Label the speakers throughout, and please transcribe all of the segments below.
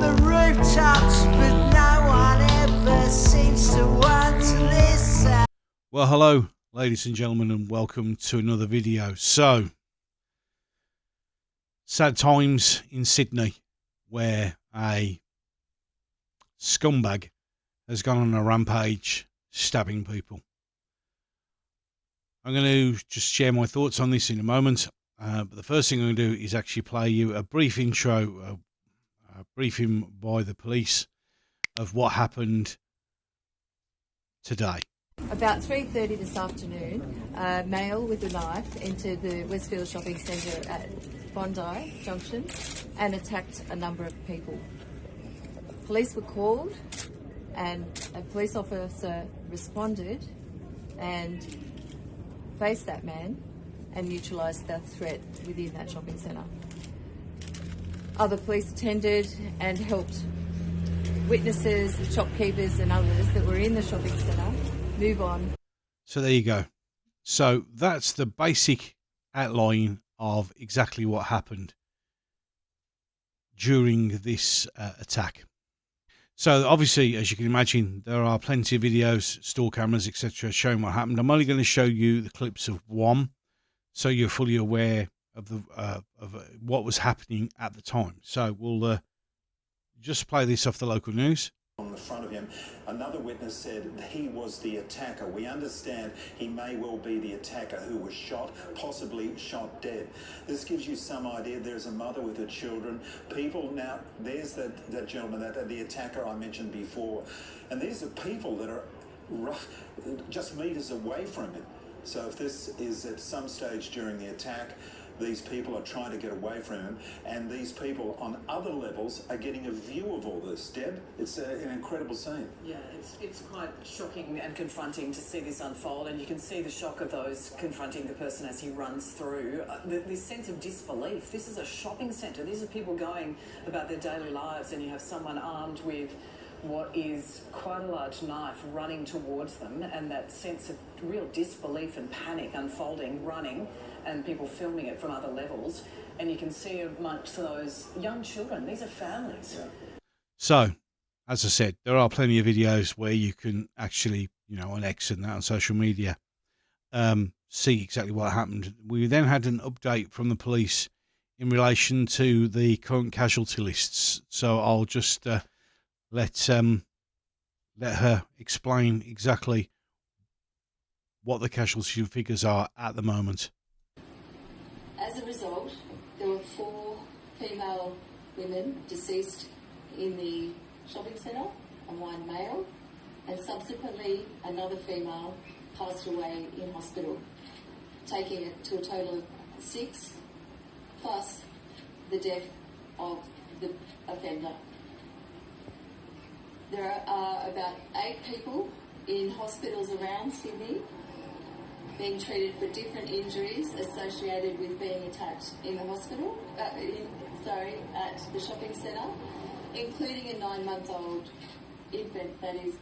Speaker 1: on the rooftops, but no one ever seems to want to listen.
Speaker 2: Well, hello, ladies and gentlemen, and welcome to another video. So, sad times in Sydney, where a scumbag has gone on a rampage, stabbing people. I'm going to just share my thoughts on this in a moment, but the first thing I'm going to do is actually play you a brief intro, a briefing by the police of what happened today.
Speaker 3: About 3:30 this afternoon, a male with a knife entered the Westfield Shopping Centre at Bondi Junction and attacked a number of people. Police were called and a police officer responded and faced that man and neutralised the threat within that shopping centre. Other police attended and helped witnesses, shopkeepers and others that were in the shopping centre move on.
Speaker 2: So there you go. So that's the basic outline of exactly what happened during this attack. So obviously, as you can imagine, there are plenty of videos, store cameras, etc. showing what happened. I'm only going to show you the clips of one, so you're fully aware of the what was happening at the time. So we'll just play this off the local news.
Speaker 4: On the front of him, another witness said he was the attacker. We understand he may well be the attacker who was shot, possibly shot dead. This gives you some idea. There's a mother with her children. People now, there's that gentleman, the attacker I mentioned before, and these are people that are just meters away from him. So if this is at some stage during the attack, these people are trying to get away from him, and these people on other levels are getting a view of all this. Deb, it's an incredible scene.
Speaker 5: Yeah, it's quite shocking and confronting to see this unfold, and you can see the shock of those confronting the person as he runs through. This sense of disbelief. This is a shopping centre. These are people going about their daily lives, and you have someone armed with what is quite a large knife running towards them, and that sense of real disbelief and panic unfolding, running, and people filming it from other levels. And you can see amongst those young children, these are families. Yeah.
Speaker 2: So, as I said, there are plenty of videos where you can actually, on X and that, on social media, see exactly what happened. We then had an update from the police in relation to the current casualty lists. So I'll just let her explain exactly what the casualty figures are at the moment.
Speaker 3: As a result, there were 4 female women deceased in the shopping centre and 1 male, and subsequently another female passed away in hospital, taking it to a total of 6, plus the death of the offender. There are about 8 people in hospitals around Sydney being treated for different injuries associated with being attacked in the hospital, at the shopping centre, including a 9-month-old infant that has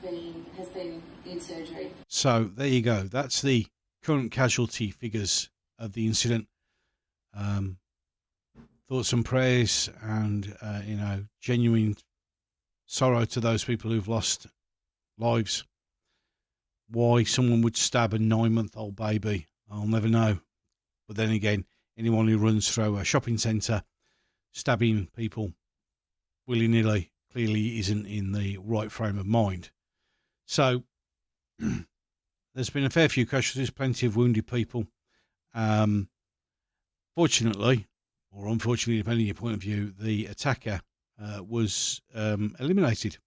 Speaker 3: been in surgery.
Speaker 2: So there you go. That's the current casualty figures of the incident. Thoughts and prayers, and genuine sorrow to those people who've lost lives. Why someone would stab a 9-month-old baby, I'll never know. But then again, anyone who runs through a shopping centre stabbing people willy-nilly clearly isn't in the right frame of mind. So there's been a fair few casualties, plenty of wounded people. Fortunately, or unfortunately, depending on your point of view, the attacker was eliminated.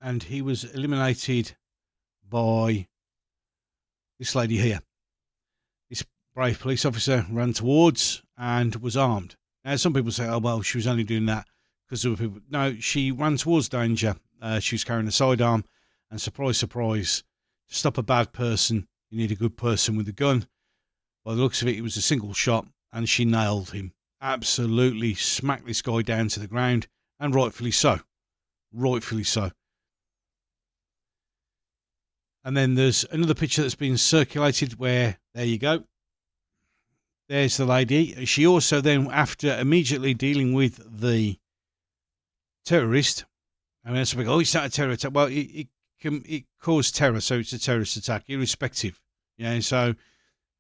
Speaker 2: And he was eliminated by this lady here. This brave police officer ran towards and was armed. Now, some people say, oh, well, she was only doing that because there were people. No, she ran towards danger. She was carrying a sidearm. And surprise, surprise, to stop a bad person, you need a good person with a gun. By the looks of it, it was a single shot, and she nailed him. Absolutely smacked this guy down to the ground, and rightfully so. Rightfully so. And then there's another picture that's been circulated where, there you go. there's the lady. She also then, after immediately dealing with the terrorist, I mean, that's a big, it's not a terror attack. Well, it caused terror, so it's a terrorist attack, irrespective. So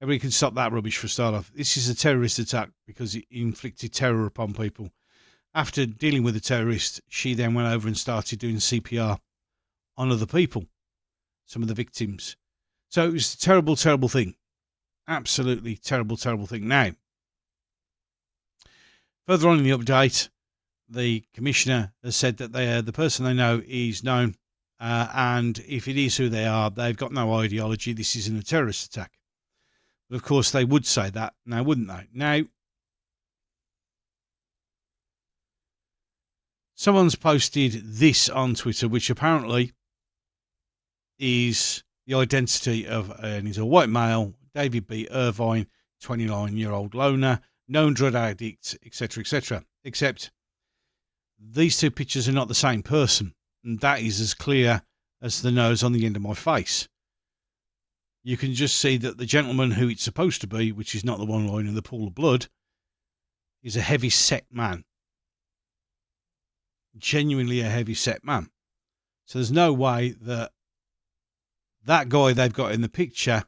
Speaker 2: everybody can stop that rubbish for a start off. This is a terrorist attack because it inflicted terror upon people. After dealing with the terrorist, she then went over and started doing CPR on other people, some of the victims. So it was a terrible, terrible thing. Absolutely terrible, terrible thing. Now, further on in the update, the commissioner has said that the person they know is known, and if it is who they are, they've got no ideology. This isn't a terrorist attack. But of course, they would say that now, wouldn't they? Now, someone's posted this on Twitter, which apparently is the identity of, and he's a white male, David B. Irvine, 29-year-old loner, known drug addict, etc., etc. Except these two pictures are not the same person, and that is as clear as the nose on the end of my face. You can just see that the gentleman who it's supposed to be, which is not the one lying in the pool of blood, is a heavy-set man. Genuinely a heavy-set man. So there's no way that that guy they've got in the picture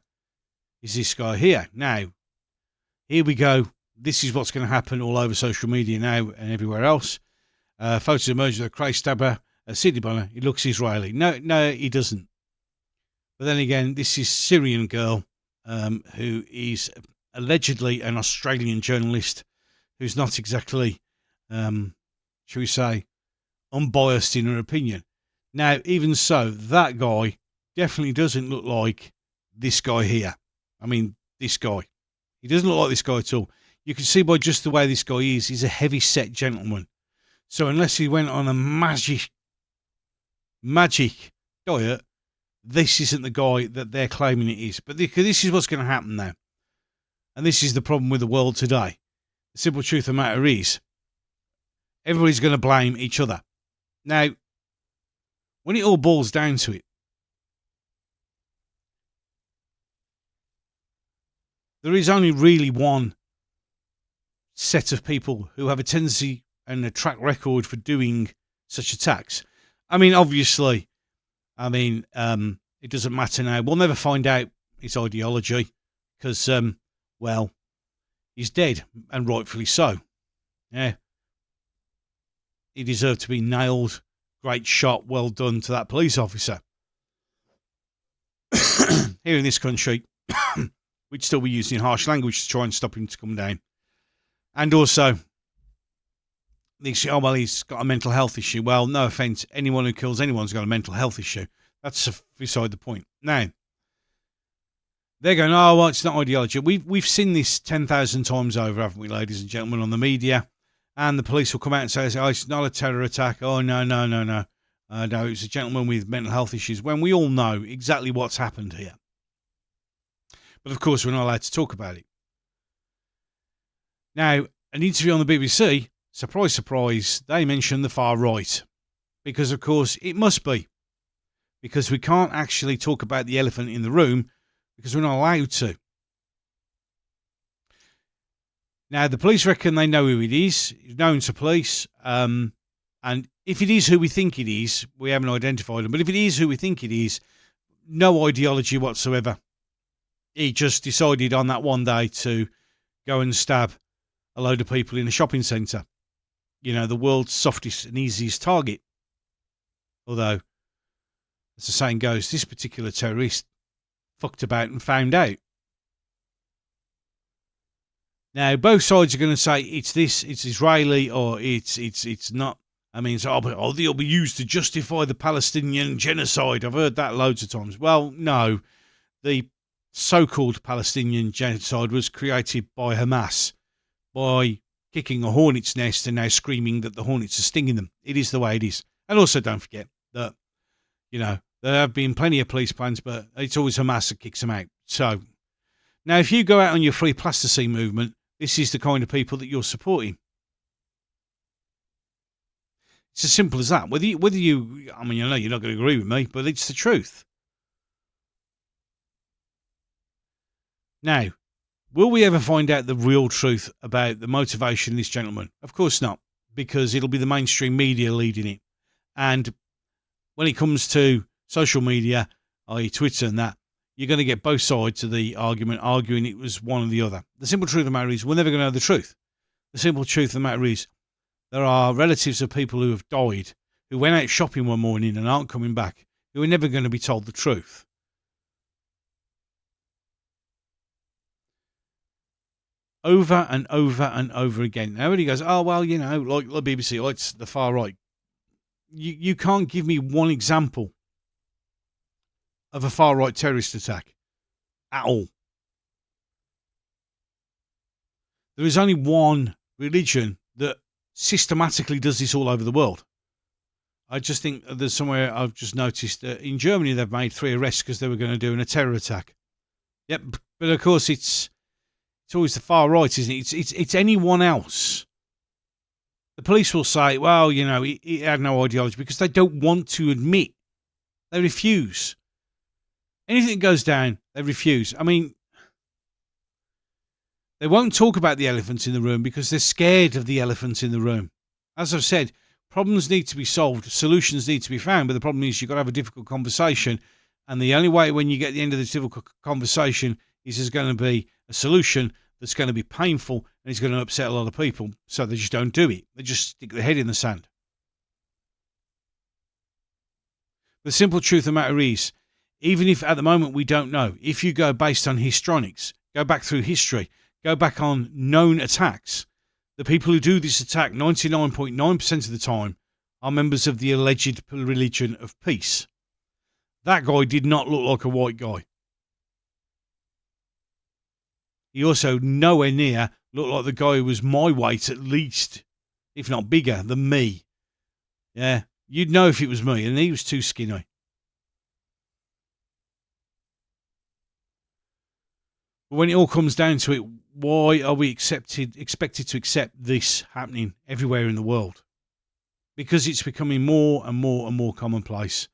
Speaker 2: is this guy here. Now, here we go. This is what's going to happen all over social media now and everywhere else. Photos emerge of a Christ stabber, a Sydney Bonner. He looks Israeli. No, he doesn't. But then again, this is Syrian girl who is allegedly an Australian journalist who's not exactly, shall we say, unbiased in her opinion. Now, even so, that guy definitely doesn't look like this guy here. I mean, this guy. He doesn't look like this guy at all. You can see by just the way this guy is, he's a heavy-set gentleman. So unless he went on a magic diet, this isn't the guy that they're claiming it is. But this is what's going to happen now. And this is the problem with the world today. The simple truth of the matter is, everybody's going to blame each other. Now, when it all boils down to it, there is only really one set of people who have a tendency and a track record for doing such attacks. I mean, obviously, it doesn't matter now. We'll never find out his ideology because, well, he's dead, and rightfully so. Yeah. He deserved to be nailed. Great shot, well done to that police officer. Here in this country, we'd still be using harsh language to try and stop him to come down. And also, he's got a mental health issue. Well, no offence, anyone who kills anyone's got a mental health issue. That's beside the point. Now, they're going, oh, well, it's not ideology. We've seen this 10,000 times over, haven't we, ladies and gentlemen, on the media? And the police will come out and say, oh, it's not a terror attack. Oh, no. No, it's a gentleman with mental health issues. When we all know exactly what's happened here. But, of course, we're not allowed to talk about it. Now, an interview on the BBC, surprise, surprise, they mentioned the far right. Because, of course, it must be. Because we can't actually talk about the elephant in the room because we're not allowed to. Now, the police reckon they know who it is. It's known to police. And if it is who we think it is, we haven't identified him. But if it is who we think it is, no ideology whatsoever. He just decided on that one day to go and stab a load of people in a shopping centre. You know, the world's softest and easiest target. Although, as the saying goes, this particular terrorist fucked about and found out. Now, both sides are going to say it's Israeli, or it's not. I mean, they'll be used to justify the Palestinian genocide. I've heard that loads of times. Well, no. The so-called Palestinian genocide was created by Hamas by kicking a hornet's nest and now screaming that the hornets are stinging them. It is the way it is. And also don't forget that, you know, there have been plenty of police plans, but it's always Hamas that kicks them out. So, now if you go out on your Free Plasticine movement, this is the kind of people that you're supporting. It's as simple as that. Whether you, I mean, I know you're not going to agree with me, but it's the truth. Now, Will we ever find out the real truth about the motivation of this gentleman? Of course not, because it'll be the mainstream media leading it. And when it comes to social media, i.e. Twitter and that, you're going to get both sides of the argument arguing it was one or the other. The simple truth of the matter is we're never going to know the truth. The simple truth of the matter is there are relatives of people who have died, who went out shopping one morning and aren't coming back, who are never going to be told the truth. Over and over and over again. Now everybody goes, oh, well, like the BBC, it's the far right. You can't give me one example of a far right terrorist attack at all. There is only one religion that systematically does this all over the world. I just think there's somewhere I've just noticed that in Germany they've made 3 arrests because they were going to do a terror attack. Yep, but of course it's always the far right, isn't it? It's anyone else. The police will say, well, he had no ideology because they don't want to admit. They refuse. Anything that goes down, they refuse. I mean, they won't talk about the elephant in the room because they're scared of the elephant in the room. As I've said, problems need to be solved, solutions need to be found, but the problem is you've got to have a difficult conversation, and the only way when you get to the end of this difficult conversation is there's going to be a solution that's going to be painful and it's going to upset a lot of people, so they just don't do it. They just stick their head in the sand. The simple truth of the matter is, even if at the moment we don't know, if you go based on histrionics, go back through history, go back on known attacks, the people who do this attack 99.9% of the time are members of the alleged religion of peace. That guy did not look like a white guy. He also nowhere near looked like the guy who was my weight at least, if not bigger than me. Yeah, you'd know if it was me, and he was too skinny. But when it all comes down to it, why are we expected to accept this happening everywhere in the world? Because it's becoming more and more and more commonplace,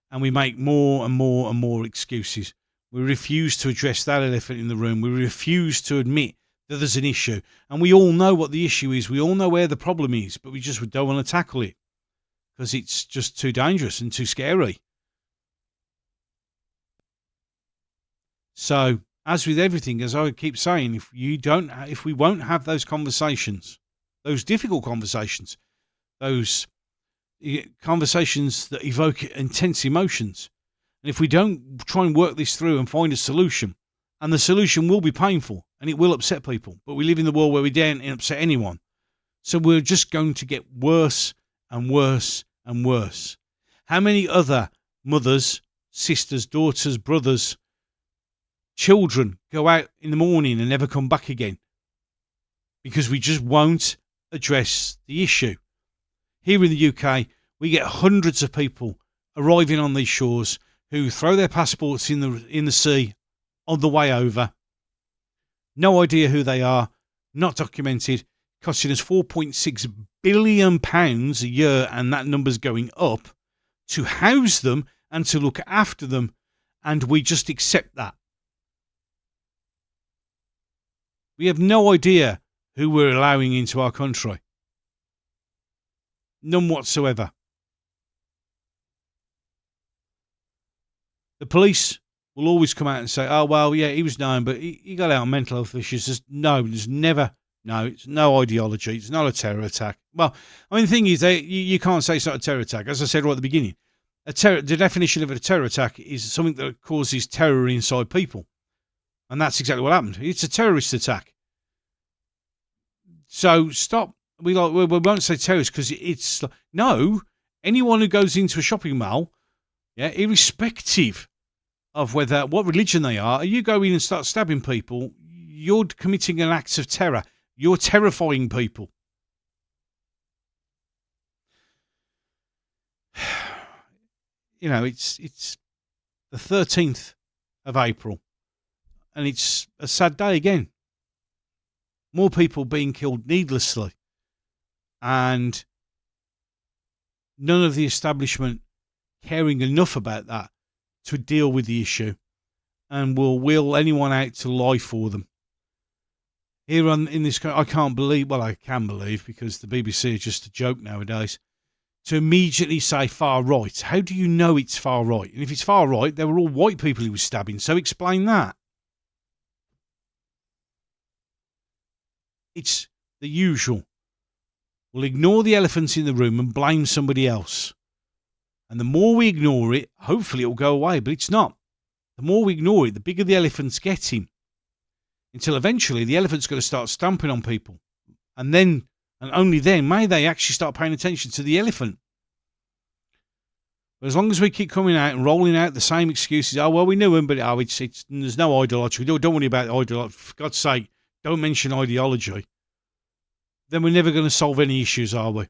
Speaker 2: and we make more and more and more excuses. We refuse to address that elephant in the room. We refuse to admit that there's an issue, and we all know what the issue is. We all know where the problem is, but we just don't want to tackle it because it's just too dangerous and too scary. So, as with everything, as I keep saying, if we won't have those conversations, those difficult conversations, those conversations that evoke intense emotions, and if we don't try and work this through and find a solution, and the solution will be painful and it will upset people, but we live in the world where we daren't upset anyone. So we're just going to get worse and worse and worse. How many other mothers, sisters, daughters, brothers, children go out in the morning and never come back again? Because we just won't address the issue. Here in the UK, we get hundreds of people arriving on these shores who throw their passports in the sea on the way over. No idea who they are, not documented, costing us £4.6 billion a year, and that number's going up, to house them and to look after them, and we just accept that. We have no idea who we're allowing into our country. None whatsoever. The police will always come out and say, oh, well, yeah, he was known, but he got out on mental health issues. It's no ideology. It's not a terror attack. Well, I mean, the thing is, you can't say it's not a terror attack. As I said right at the beginning, the definition of a terror attack is something that causes terror inside people. And that's exactly what happened. It's a terrorist attack. So stop. We won't say terrorist because it's no. Anyone who goes into a shopping mall, yeah, irrespective of what religion they are, you go in and start stabbing people, you're committing an act of terror. You're terrifying people. It's the 13th of April, and it's a sad day again. More people being killed needlessly, and none of the establishment caring enough about that to deal with the issue, and will wheel anyone out to lie for them. here in this country, I can't believe, well, I can believe because the BBC is just a joke nowadays, to immediately say far right. How do you know it's far right? And if it's far right, they were all white people he was stabbing, so explain that. It's the usual. We'll ignore the elephants in the room and blame somebody else. And the more we ignore it, hopefully it'll go away, but it's not. The more we ignore it, the bigger the elephants get him. Until eventually the elephant's going to start stamping on people. And then, and only then, may they actually start paying attention to the elephant. But as long as we keep coming out and rolling out the same excuses, oh, well, we knew him, but there's no ideology. Don't worry about ideology. For God's sake, don't mention ideology. Then we're never going to solve any issues, are we?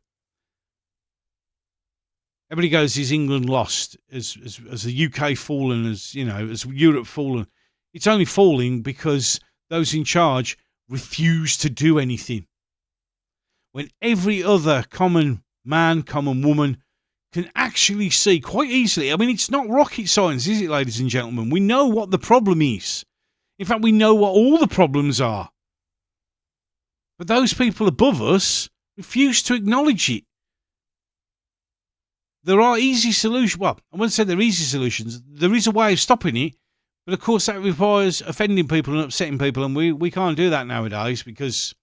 Speaker 2: Everybody goes, is England lost? As the UK fallen, as Europe fallen? It's only falling because those in charge refuse to do anything. When every other common man, common woman can actually see quite easily. I mean, it's not rocket science, is it, ladies and gentlemen? We know what the problem is. In fact, we know what all the problems are. But those people above us refuse to acknowledge it. There are easy solutions. Well, I wouldn't say they're easy solutions. There is a way of stopping it. But of course, that requires offending people and upsetting people. And we can't do that nowadays because,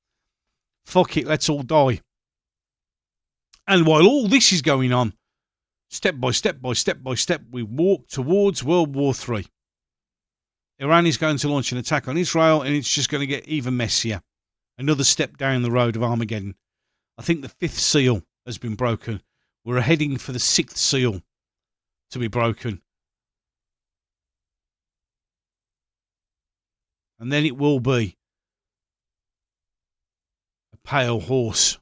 Speaker 2: fuck it, let's all die. And while all this is going on, step by step, we walk towards World War III. Iran is going to launch an attack on Israel, and it's just going to get even messier. Another step down the road of Armageddon. I think the 5th seal has been broken. We're heading for the 6th seal to be broken. And then it will be a pale horse,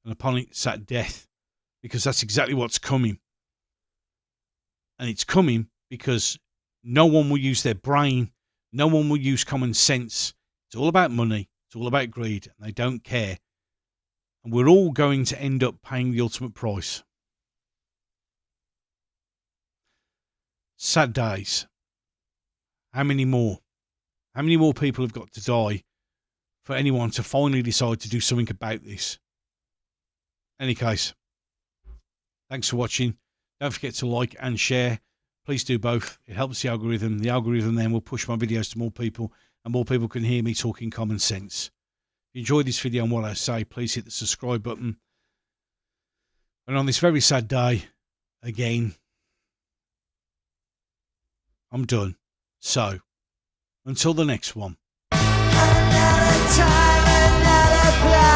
Speaker 2: and upon it sat death, because that's exactly what's coming. And it's coming because no one will use their brain, no one will use common sense. It's all about money, it's all about greed, and they don't care. And we're all going to end up paying the ultimate price. Sad days. How many more? How many more people have got to die for anyone to finally decide to do something about this? Any case, thanks for watching. Don't forget to like and share. Please do both. It helps the algorithm. The algorithm then will push my videos to more people, and more people can hear me talking common sense. If you enjoyed this video and what I say, please hit the subscribe button. And on this very sad day, again, I'm done. So, until the next one.
Speaker 1: Another time, another place.